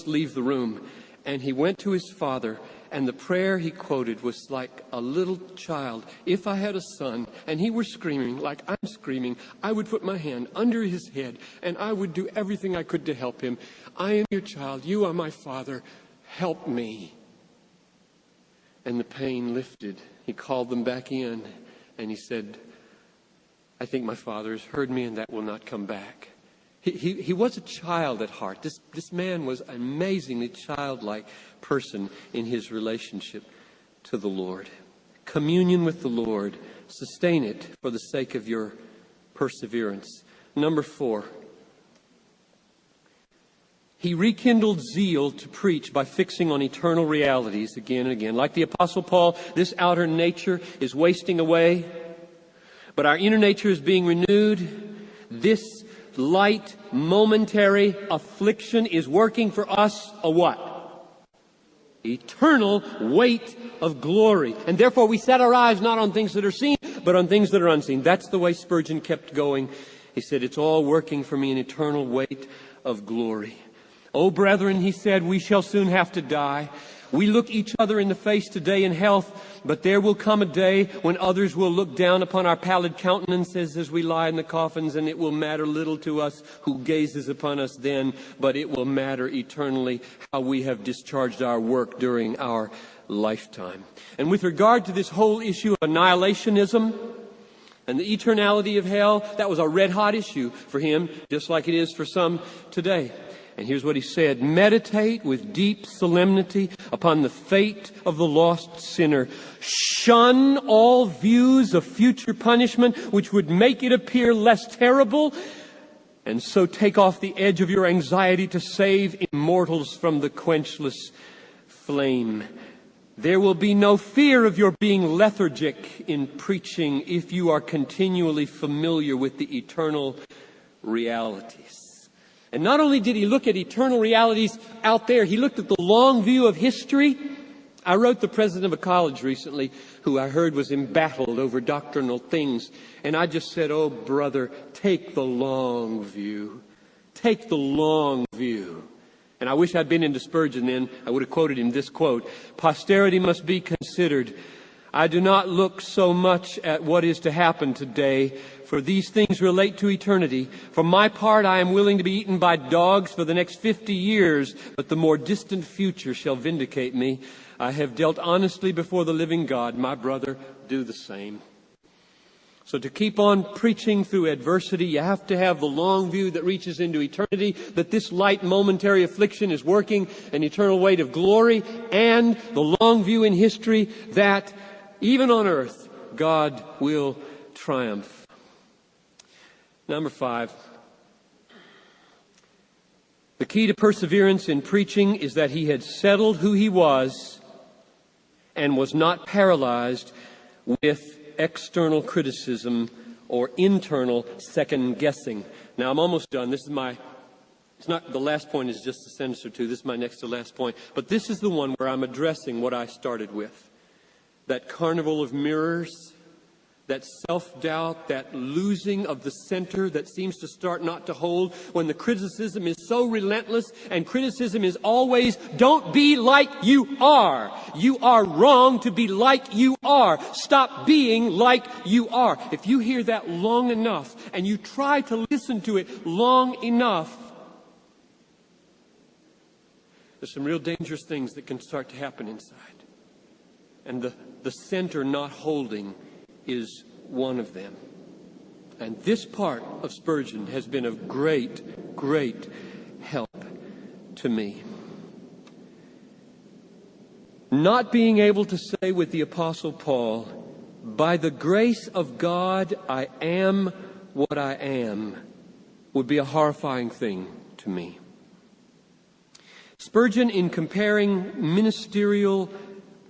leave the room. And he went to his father, and the prayer he quoted was like a little child. If I had a son, and he were screaming like I'm screaming, I would put my hand under his head, and I would do everything I could to help him. I am your child. You are my father. Help me. And the pain lifted. He called them back in, and he said, I think my father has heard me, and that will not come back. He was a child at heart. This man was an amazingly childlike person in his relationship to the Lord. Communion with the Lord. Sustain it for the sake of your perseverance. Number 4. He rekindled zeal to preach by fixing on eternal realities again and again. Like the Apostle Paul, this outer nature is wasting away, but our inner nature is being renewed. This light, momentary affliction is working for us a what? Eternal weight of glory. And therefore we set our eyes not on things that are seen, but on things that are unseen. That's the way Spurgeon kept going. He said, it's all working for me an eternal weight of glory. Oh, brethren, he said, we shall soon have to die. We look each other in the face today in health, but there will come a day when others will look down upon our pallid countenances as we lie in the coffins, and it will matter little to us who gazes upon us then, but it will matter eternally how we have discharged our work during our lifetime. And with regard to this whole issue of annihilationism and the eternality of hell, that was a red-hot issue for him, just like it is for some today. And here's what he said, meditate with deep solemnity upon the fate of the lost sinner. Shun all views of future punishment which would make it appear less terrible, and so take off the edge of your anxiety to save immortals from the quenchless flame. There will be no fear of your being lethargic in preaching if you are continually familiar with the eternal realities. And not only did he look at eternal realities out there, he looked at the long view of history. I wrote the president of a college recently who I heard was embattled over doctrinal things. And I just said, oh, brother, take the long view. Take the long view. And I wish I'd been into Spurgeon then. I would have quoted him this quote. Posterity must be considered. I do not look so much at what is to happen today, for these things relate to eternity. For my part, I am willing to be eaten by dogs for the next 50 years, but the more distant future shall vindicate me. I have dealt honestly before the living God. My brother, do the same. So to keep on preaching through adversity, you have to have the long view that reaches into eternity, that this light momentary affliction is working an eternal weight of glory, and the long view in history that even on earth, God will triumph. Number 5. The key to perseverance in preaching is that he had settled who he was and was not paralyzed with external criticism or internal second guessing. Now I'm almost done. It's not, the last point is just a sentence or two. This is my next to last point. But this is the one where I'm addressing what I started with. That carnival of mirrors, that self-doubt, that losing of the center that seems to start not to hold when the criticism is so relentless, and criticism is always, don't be like you are. You are wrong to be like you are. Stop being like you are. If you hear that long enough and you try to listen to it long enough, there's some real dangerous things that can start to happen inside. And the center not holding is one of them. And this part of Spurgeon has been of great, great help to me. Not being able to say with the Apostle Paul, by the grace of God, I am what I am, would be a horrifying thing to me. Spurgeon, in comparing ministerial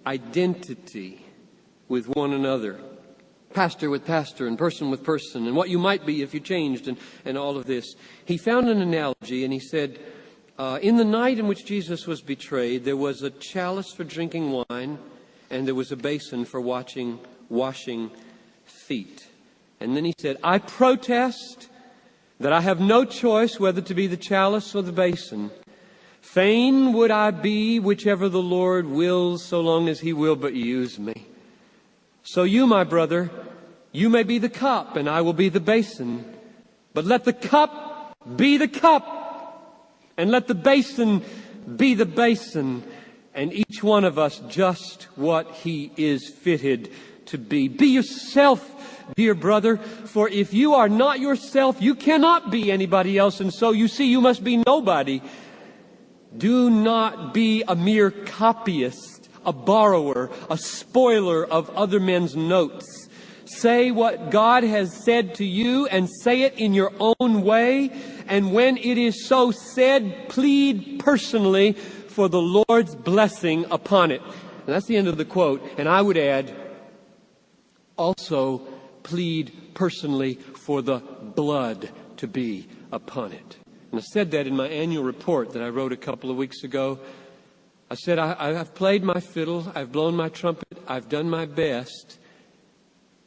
identity with one another, pastor with pastor and person with person, and what you might be if you changed, and all of this, he found an analogy, and he said, in the night in which Jesus was betrayed, there was a chalice for drinking wine, and there was a basin for washing feet. And then he said, I protest that I have no choice whether to be the chalice or the basin. Fain would I be whichever the Lord wills, so long as He will but use me. So you, my brother, you may be the cup, and I will be the basin. But let the cup be the cup, and let the basin be the basin, and each one of us just what he is fitted to be. Be yourself, dear brother, for if you are not yourself, you cannot be anybody else, and so you see you must be nobody. Do not be a mere copyist, a borrower, a spoiler of other men's notes. Say what God has said to you and say it in your own way. And when it is so said, plead personally for the Lord's blessing upon it. And that's the end of the quote. And I would add, also plead personally for the blood to be upon it. And I said that in my annual report that I wrote a couple of weeks ago. I said, I've played my fiddle, I've blown my trumpet, I've done my best,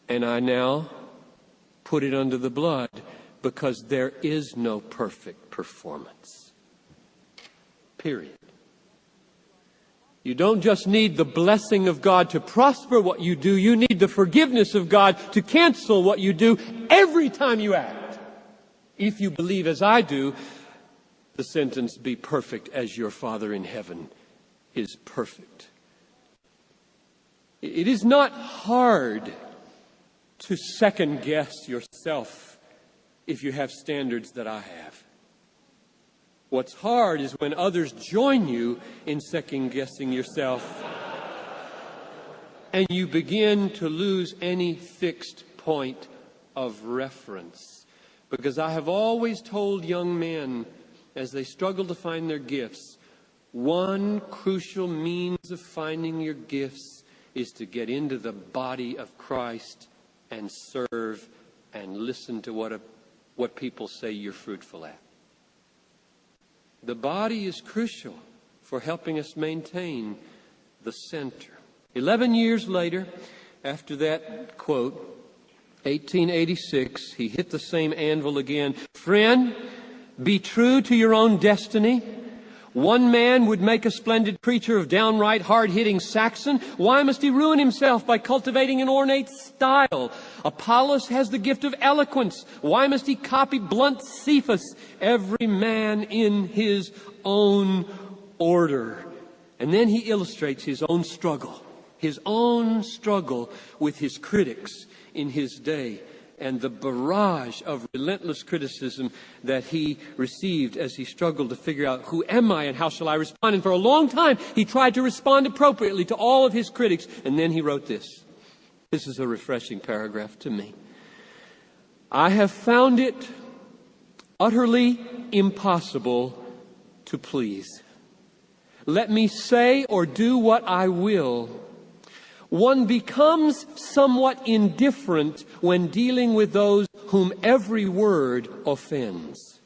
and I now put it under the blood, because there is no perfect performance. Period. You don't just need the blessing of God to prosper what you do, you need the forgiveness of God to cancel what you do every time you act. If you believe as I do, the sentence, be perfect as your Father in heaven is perfect. It is not hard to second guess yourself if you have standards that I have. What's hard is when others join you in second guessing yourself and you begin to lose any fixed point of reference. Because I have always told young men as they struggle to find their gifts, one crucial means of finding your gifts is to get into the body of Christ and serve and listen to what people say you're fruitful at. The body is crucial for helping us maintain the center. 11 years later, after that quote, 1886, he hit the same anvil again. Friend, be true to your own destiny. One man would make a splendid preacher of downright hard-hitting Saxon. Why must he ruin himself by cultivating an ornate style? Apollos has the gift of eloquence. Why must he copy blunt Cephas? Every man in his own order. And then he illustrates his own struggle with his critics in his day, and the barrage of relentless criticism that he received as he struggled to figure out, who am I and how shall I respond? And for a long time, he tried to respond appropriately to all of his critics. And then he wrote this. This is a refreshing paragraph to me. I have found it utterly impossible to please. Let me say or do what I will. One becomes somewhat indifferent when dealing with those whom every word offends.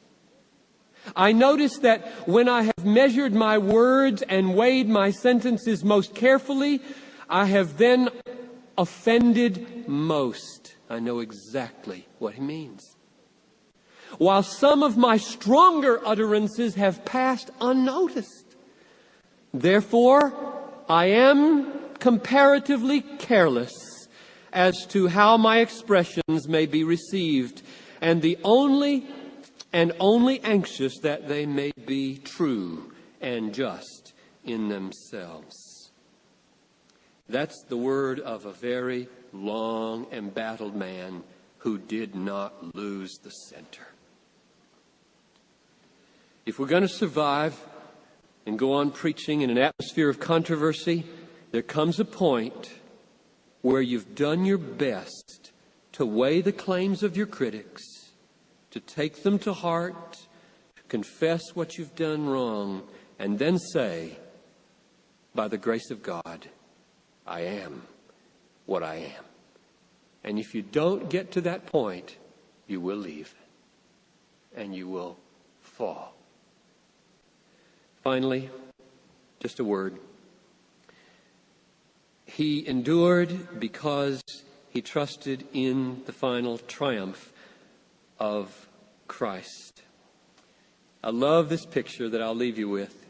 I notice that when I have measured my words and weighed my sentences most carefully, I have then offended most. I know exactly what he means. While some of my stronger utterances have passed unnoticed. Therefore, I am comparatively careless as to how my expressions may be received, and only anxious that they may be true and just in themselves. That's the word of a very long embattled man who did not lose the center. If we're going to survive and go on preaching in an atmosphere of controversy, there comes a point where you've done your best to weigh the claims of your critics, to take them to heart, to confess what you've done wrong, and then say, by the grace of God, I am what I am. And if you don't get to that point, you will leave and you will fall. Finally, just a word. He endured because he trusted in the final triumph of Christ. I love this picture that I'll leave you with.